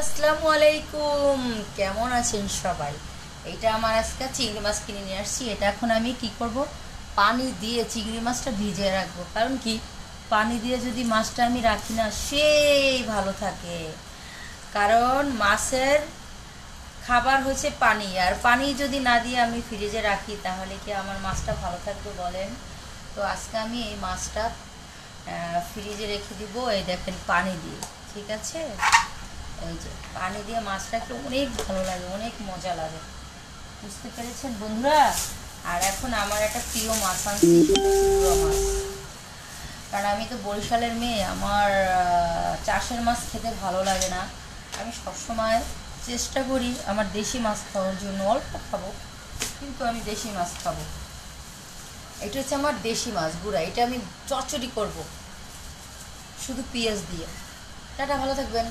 আসসালামু আলাইকুম। কেমন আছেন সবাই? এটা আমার আজকে চিংড়ি মাছ কিনে নিয়ে আসছি। এটা এখন আমি কি করব, পানি দিয়ে চিংড়ি মাছটা ভিজিয়ে রাখবো। কারণ কি, পানি দিয়ে যদি মাছটা আমি রাখি না, সেই ভালো থাকে। কারণ মাছের খাবার হচ্ছে পানি, আর পানি যদি না দিয়ে আমি ফ্রিজে রাখি তাহলে কি আমার মাছটা ভালো থাকবে বলেন? তো আজকে আমি এই মাছটা ফ্রিজে রেখে দিব। এই দেখেন, পানি দিয়ে। ঠিক আছে, এই যে পানি দিয়ে মাছটা একটু অনেক ভালো লাগে, অনেক মজা লাগে। বুঝতে পেরেছেন বন্ধুরা? আর এখন আমার একটা প্রিয় মাছ আনছি, সেটা হচ্ছে গুঁড়ো মাছ। কারণ আমি তো বরিশালের মেয়ে, আমার চাষের মাছ খেতে ভালো লাগে না। আমি সবসময় চেষ্টা করি আমার দেশি মাছ খাওয়ার জন্য। অল্প খাবো, কিন্তু আমি দেশি মাছ খাবো। এটা হচ্ছে আমার দেশি মাছ গুঁড়া। এটা আমি চচ্চড়ি করব শুধু পেঁয়াজ দিয়ে। টাটা, ভালো থাকবেন।